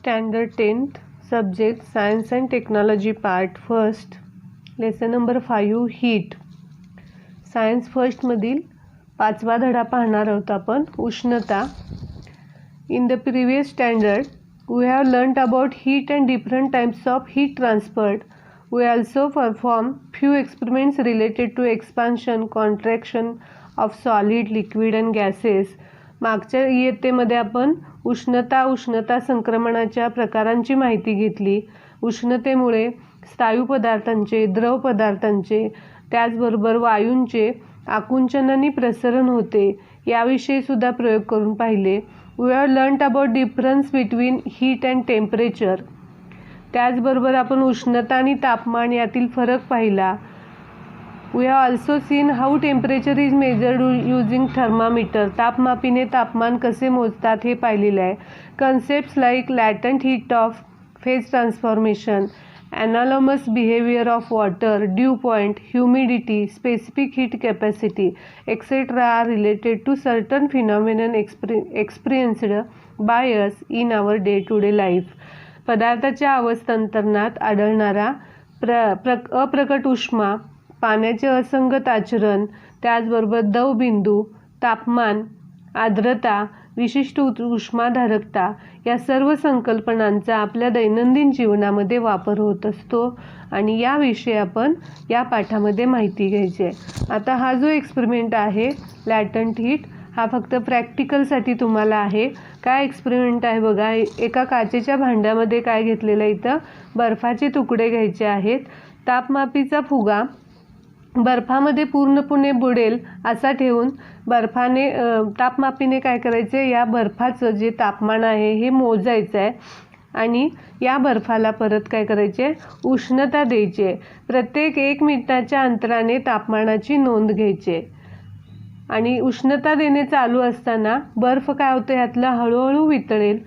Standard 10th Subject Science and Technology Part First Lesson number 5 Heat. Science first मधील 5वा धडा पाहणार आहोत आपण उष्णता. In the previous standard we have learnt about heat and different types of heat transport. We also perform few experiments related to expansion, contraction of solid, liquid and gases. मागच्या इयत्तेमध्ये आपण उष्णता संक्रमणाच्या प्रकारांची माहिती घेतली. उष्णतेमुळे स्थायू पदार्थांचे, द्रव पदार्थांचे, त्याचबरोबर वायूंचे आकुंचन आणि प्रसरण होते याविषयी सुद्धा प्रयोग करून पाहिले. We have learned about difference between heat and temperature. त्याचबरोबर आपण उष्णता आणि तापमान यातील फरक पाहिला. We have also seen how temperature is measured using thermometer. तापमापीने तापमान कसे मोजतात हे पाहिलेले आहे. Concepts like latent heat of phase transformation, anomalous behavior of water, dew point, humidity, specific heat capacity, etc. are related to certain phenomenon experienced by us in our day-to-day life. पदार्थाच्या अवस्थांतरणात आढळणारा अप्रकट उष्मा, पाण्याचे असंगत आचरण, त्याचबरोबर दवबिंदू, तापमान, आर्द्रता, विशिष्ट उष्माधारकता या सर्व संकल्पनांचा आपल्या दैनंदिन जीवनामध्ये वापर होत असतो आणि याविषयी आपण या पाठामध्ये माहिती घ्यायची आहे. आता हा जो एक्सपेरिमेंट आहे लॅटंट हीट हा फक्त प्रॅक्टिकलसाठी तुम्हाला आहे. काय एक्सपेरिमेंट आहे बघा. एका काचेच्या भांड्यामध्ये काय घेतलेलं इथं बर्फाचे तुकडे घ्यायचे आहेत. तापमापीचा फुगा बर्फामध्ये पूर्णपणे बुडेल असा ठेवून बर्फाने तापमापीने काय करायचे, या बर्फाचं जे तापमान आहे हे मोजायचं आहे आणि या बर्फाला परत काय करायचे, उष्णता द्यायची. प्रत्येक 1 मिनिटाच्या अंतराने तापमानाची नोंद घ्यायची आणि उष्णता देणे चालू असताना बर्फ काय होतं ह्यातला हळूहळू वितळेल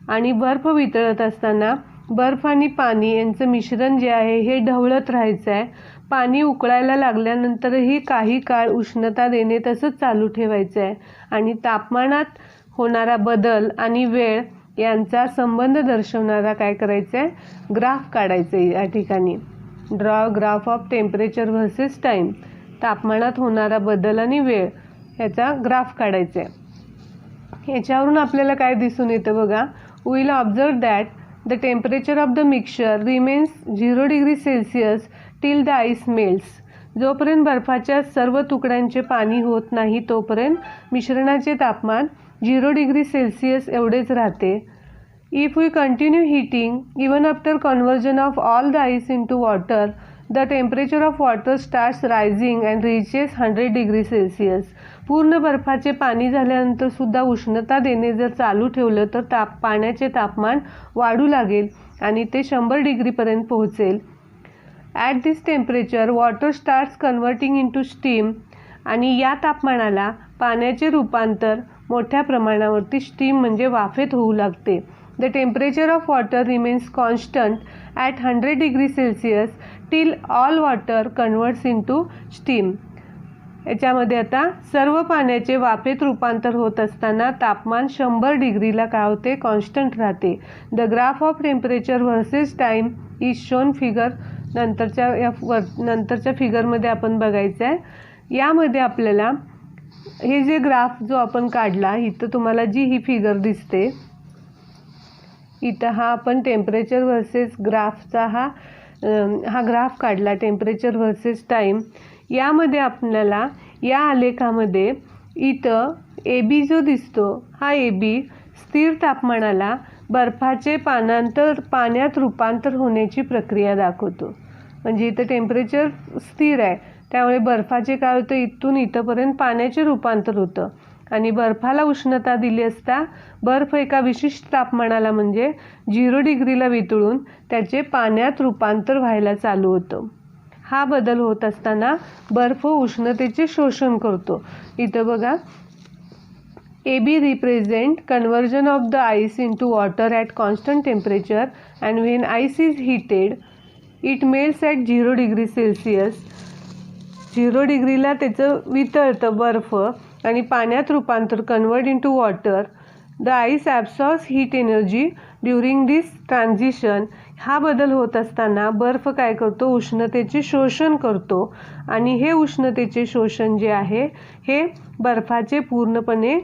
आणि बर्फ वितळत असताना बर्फ आणि पाणी यांचं मिश्रण जे आहे हे ढवळत राहायचं आहे. पाणी उकळायला लागल्यानंतरही काही काळ उष्णता देणे तसंच चालू ठेवायचं आहे आणि तापमानात होणारा बदल आणि वेळ यांचा संबंध दर्शवणारा काय करायचं आहे, ग्राफ काढायचं आहे. या ठिकाणी draw graph of temperature versus time. तापमानात होणारा बदल आणि वेळ याचा ग्राफ काढायचा आहे. याच्यावरून आपल्याला काय दिसून येतं बघा. We will observe that the temperature of the mixture remains 0 degree Celsius till the ice melts. जोपर्यंत बर्फाच्या सर्व तुकड्यांचे पाणी होत नाही तोपर्यंत मिश्रणाचे तापमान 0 डिग्री सेल्सिअस एवढेच राहते. If we continue heating even after conversion of all the ice into water, the temperature of water starts rising and reaches 100 degree Celsius. पूर्ण बर्फाचे पाणी झाल्यानंतर सुद्धा उष्णता देणे जर चालू ठेवलं तर पाण्याचे तापमान वाढू लागेल आणि ते 100 डिग्रीपर्यंत पोहोचेल. At this temperature water starts converting into steam. आणि या तापमानाला पाण्याचे रूपांतर मोठ्या प्रमाणावरती स्टीम म्हणजे वाफेत होऊ लागते. The temperature of water remains constant at 100 degree Celsius till all water converts into steam. याच्यामध्ये आता सर्व पाण्याचे वाफेत रूपांतर होत असताना तापमान 100 डिग्रीला काय होते, कॉन्स्टंट राहते. The graph of temperature versus time is shown figure. नंतरच्या फिगरमध्ये आपण बघायचं आहे. यामध्ये आपल्याला हे जे ग्राफ जो आपण काढला इथं तुम्हाला जी ही फिगर दिसते इथं हा आपण टेम्परेचर व्हर्सेस ग्राफचा हा ग्राफ काढला टेम्परेचर व्हर्सेस टाईम. यामध्ये आपल्याला या आलेखामध्ये इथं ए बी जो दिसतो हा ए बी स्थिर तापमानाला बर्फाचे पाण्यात रूपांतर होण्याची प्रक्रिया दाखवतो. म्हणजे इथं टेम्परेचर स्थिर आहे त्यामुळे बर्फाचे काय होतं, इथून इथंपर्यंत पाण्याचे रूपांतर होतं आणि बर्फाला उष्णता दिली असता बर्फ एका विशिष्ट तापमानाला म्हणजे 0 डिग्रीला वितळून त्याचे पाण्यात रूपांतर व्हायला चालू होतं. हा बदल होत असताना बर्फ उष्णतेचे शोषण करतो. इथं बघा A B represent conversion of the ice into water at constant temperature and when ice is heated it melts at 0 degree Celsius. 0 डिग्रीला त्याचं वितळतं बर्फ आणि पाण्यात रूपांतर convert into water. The ice absorbs heat energy during this transition, हा बदल होत असताना बर्फ काय करतो, उष्णतेचे शोषण करतो आणि हे उष्णतेचे शोषण जे आहे हे बर्फाचे पूर्णपणे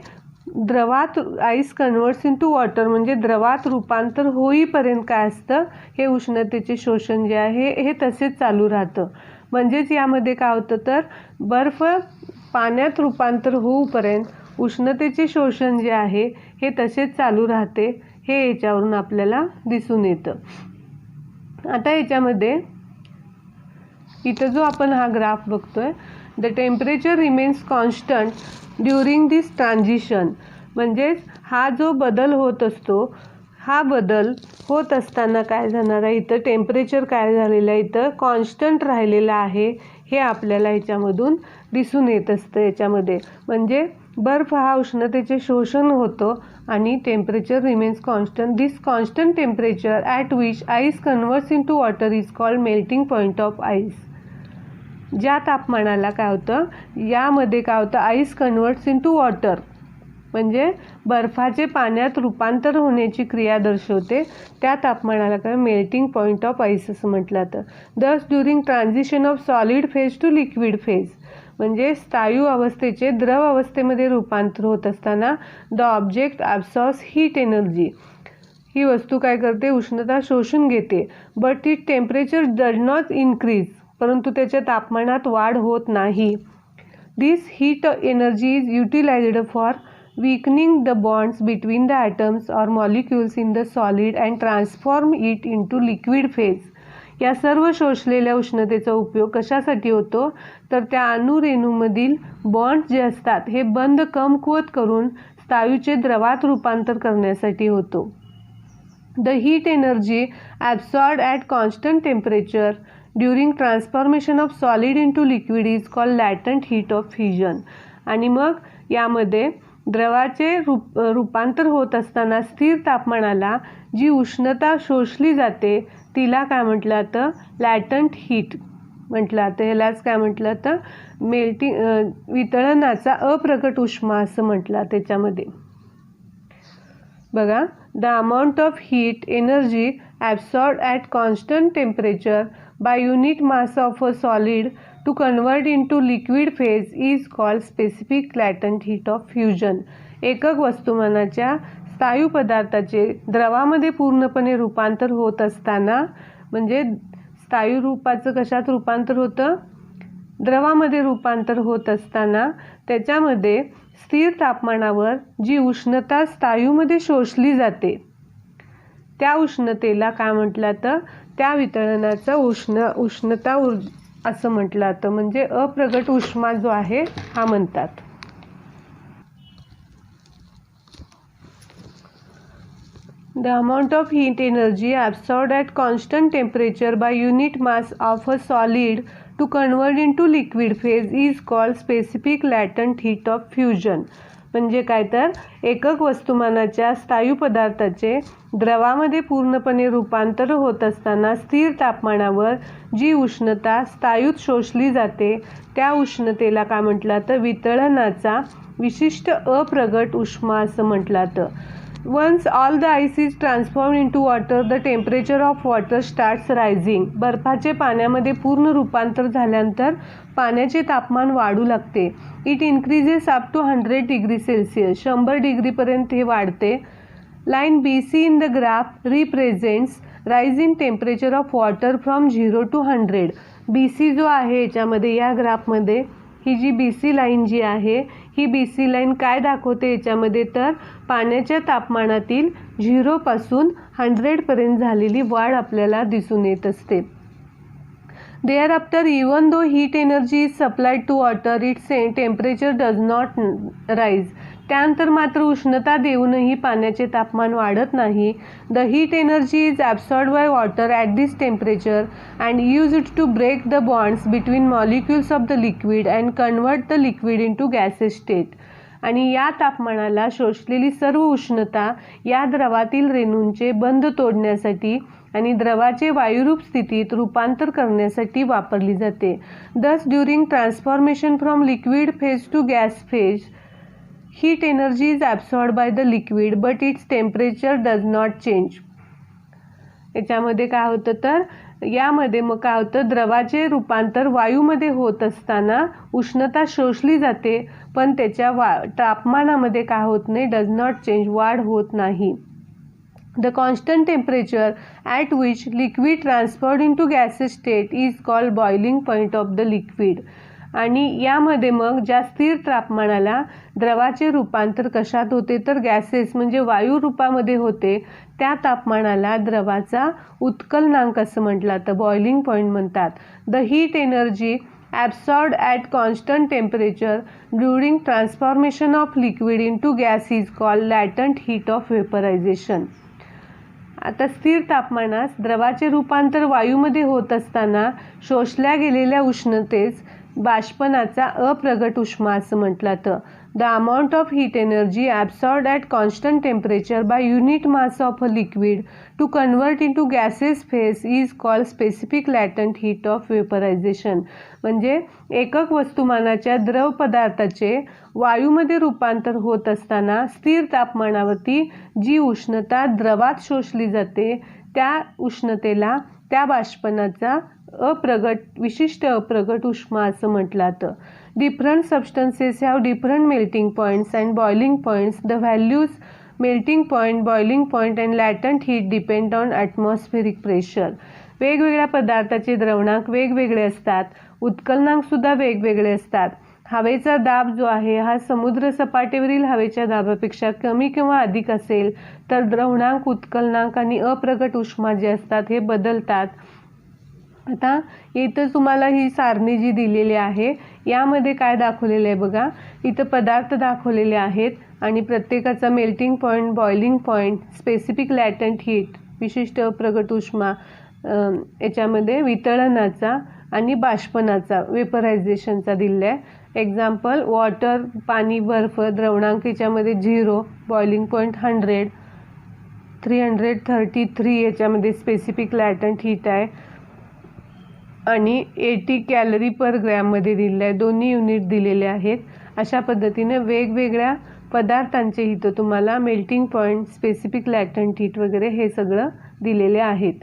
द्रवात, आईस कन्वर्ट्स इनटू वॉटर म्हणजे द्रवात रूपांतर होईपर्यंत काय असतं, हे उष्णतेचे शोषण जे आहे हे तसेच चालू राहतं. म्हणजेच यामध्ये काय होतं तर बर्फ पाण्यात रूपांतर होऊपर्यंत उष्णतेचे शोषण जे आहे हे तसेच चालू राहते, हे याच्यावरून आपल्याला दिसून येतं. आता याच्यामध्ये इथं जो आपण हा ग्राफ बघतोय, the temperature remains constant during this transition, म्हणजेच हा जो बदल होत असतो, हा बदल होत असताना काय जाणार आहे, इथं टेम्परेचर काय झालेलं आहे, इथं कॉन्स्टंट राहिलेलं आहे, हे आपल्याला ह्याच्यामधून दिसून येत असतं. याच्यामध्ये म्हणजे बर्फ हा उष्णतेचे शोषण होतो आणि temperature remains constant. This constant temperature at which ice converts into water is called melting point of ice. ज्या तापमानाला काय होतं, यामध्ये काय होतं, आईस कन्वर्ट्स इनटू वॉटर म्हणजे बर्फाचे पाण्यात रूपांतर होण्याची क्रिया दर्शवते, त्या तापमानाला काय मेल्टिंग पॉईंट ऑफ आईस असं म्हटलं जातं. This during transition of solid phase to liquid phase, म्हणजे स्थायू अवस्थेचे द्रव अवस्थेमध्ये रूपांतर होत असताना the object absorbs heat energy, ही वस्तू काय करते, उष्णता शोषून घेते. But it temperature does not increase, परंतु त्याच्या तापमानात वाढ होत नाही. This heat energy is utilised for weakening the bonds between the atoms or molecules in the solid and transform it into liquid phase. या सर्व शोषलेल्या उष्णतेचा उपयोग कशासाठी होतो तर त्या अणुरेणूमधील बॉन्ड जे असतात हे बंद कमकुवत करून स्थायूचे द्रवात रूपांतर करण्यासाठी होतो. The heat energy absorbed at constant temperature during transformation of solid into liquid is called latent heat of fusion. आणि मग यामध्ये द्रवाचे रूपांतर होत असताना स्थिर तापमानाला जी उष्णता शोषली जाते तिला काय म्हटलं जातं, लॅटंट हीट म्हटलं जातं. ह्यालाच काय म्हटलं जातं, वितळणाचा अप्रकट उष्मा असं म्हटलं त्याच्यामध्ये. बघा, the amount of heat energy absorbed at constant temperature by unit mass of a solid to convert into liquid phase is called specific latent heat of fusion. एकक वस्तुमानाच्या स्थायू पदार्थाचे द्रवामध्ये पूर्णपणे रूपांतर होत असताना, म्हणजे स्थायू रूपाचं कशात रूपांतर होतं, द्रवामध्ये रूपांतर होत असताना त्याच्यामध्ये स्थिर तापमानावर जी उष्णता स्थायूमध्ये शोषली जाते त्या उष्णतेला काय म्हटलं जातं, त्या वितळणाचा उष्णता असं म्हटलं जातं, म्हणजे अप्रगट उष्मा जो आहे हा म्हणतात. The amount of heat energy absorbed at constant temperature by unit mass of a solid to convert into liquid phase is called specific latent heat of fusion. म्हणजे काय तर एकक वस्तुमानाच्या स्थायू पदार्थाचे द्रवामध्ये पूर्णपणे रूपांतर होत असताना स्थिर तापमानावर जी उष्णता स्थायूत शोषली जाते त्या उष्णतेला काय म्हटलं जातं, वितळणाचा विशिष्ट अप्रगट उष्मा असं म्हटलं जातं. Once all the ice is transform into water the temperature of water starts rising. बर्फाचे पाण्यामध्ये पूर्ण रूपांतर झाल्यानंतर पाण्याचे तापमान वाढू लागते. It increases up to 100 degree Celsius, 100 डिग्रीपर्यंत हे वाढते. Line BC in the graph represents rise in temperature of water from 0 to 100. BC जो आहे याच्यामध्ये या ग्राफमध्ये ही जी BC लाईन जी आहे ही BC लाईन काय दाखवते याच्यामध्ये तर पाण्याच्या तापमानातील 0 पासून 100 पर्यंत झालेली वाढ आपल्याला दिसून येत असते. Thereafter, even though heat energy is supplied to water, its temperature does not rise. त्यानंतर मात्र उष्णता देऊनही पाण्याचे तापमान वाढत नाही. The heat energy is absorbed by water at this temperature and used to break the bonds between molecules of the liquid and convert the liquid into gaseous state. आणि या तापमानाला शोषलेली सर्व उष्णता या द्रवातील रेणूंचे बंध तोडण्यासाठी आणि द्रवाचे वायुरूप स्थितीत रूपांतर करण्यासाठी वापरली जाते. Thus, during transformation from liquid phase to gas phase, heat energy is absorbed by the liquid, but its temperature does not change. याच्यामध्ये काय होतं तर यामध्ये मग काय होतं, द्रवाचे रूपांतर वायूमध्ये होत असताना उष्णता शोषली जाते, पण त्याच्या तापमानामध्ये काय होत नाही, डज नॉट चेंज, वाढ होत नाही. The constant temperature at which liquid transferred into gaseous state is called boiling point of the liquid. आणि यामध्ये मग ज्या स्थिर तापमानाला द्रवाचे रूपांतर कशात होते तर गॅसेस म्हणजे वायू रूपामध्ये होते, त्या तापमानाला द्रवाचा उत्कलनांक असं म्हटलं जातं, बॉइलिंग पॉईंट म्हणतात. The heat energy absorbed at constant temperature during transformation of liquid into gas is called latent heat of vaporization. आता स्थिर तापमानास द्रवाचे रूपांतर वायूमध्ये होत असताना शोषल्या गेलेल्या उष्णतेस बाष्पनाचा अप्रगट उष्मा असं म्हटलं जातं. The amount of heat energy absorbed at constant temperature by unit mass of a liquid to convert into gases phase is called specific latent heat of vaporization. म्हणजे एकक वस्तुमानाच्या द्रव पदार्थाचे वायूमध्ये रूपांतर होत असताना स्थिर तापमानावरती जी उष्णता द्रवात शोषली जाते त्या उष्णतेला त्या बाष्पनाचा विशिष्ट अप्रगट उष्मा असं म्हटलं जातं. Different substances have different melting points and boiling points. The values melting point, boiling point and latent heat depend on atmospheric pressure. वेगवेगळ्या पदार्थाचे द्रवणांक वेगवेगळे असतात, उत्कलनांक सुद्धा वेगवेगळे असतात. हवेचा दाब जो आहे हा समुद्र सपाटीवरील हवेच्या दाबापेक्षा कमी किंवा अधिक असेल तर द्रवणांक, उत्कलनांक आणि अप्रगट उष्मा जे असतात हे बदलतात. आता इथं तुम्हाला ही सारणी जी दिलेली आहे यामध्ये काय दाखवलेलं आहे बघा, इथं पदार्थ दाखवलेले आहेत आणि प्रत्येकाचा melting point, boiling point, specific latent heat विशिष्ट अप्रगट उष्मा, याच्यामध्ये वितळणाचा आणि बाष्पनाचा वेपरायझेशनचा दिलेला आहे. एक्झाम्पल वॉटर, पाणी, बर्फ, द्रवणांक याच्यामध्ये 0, बॉइलिंग पॉईंट 100, 333 याच्यामध्ये स्पेसिफिक लॅटंट हीट आहे आणि 80 कॅलरी पर ग्रॅममध्ये दिलेलं आहे. दोन्ही युनिट दिलेले आहेत. अशा पद्धतीने वेगवेगळ्या पदार्थांचे इथं तुम्हाला melting point, specific latent heat वगैरे हे सगळं दिलेले आहेत.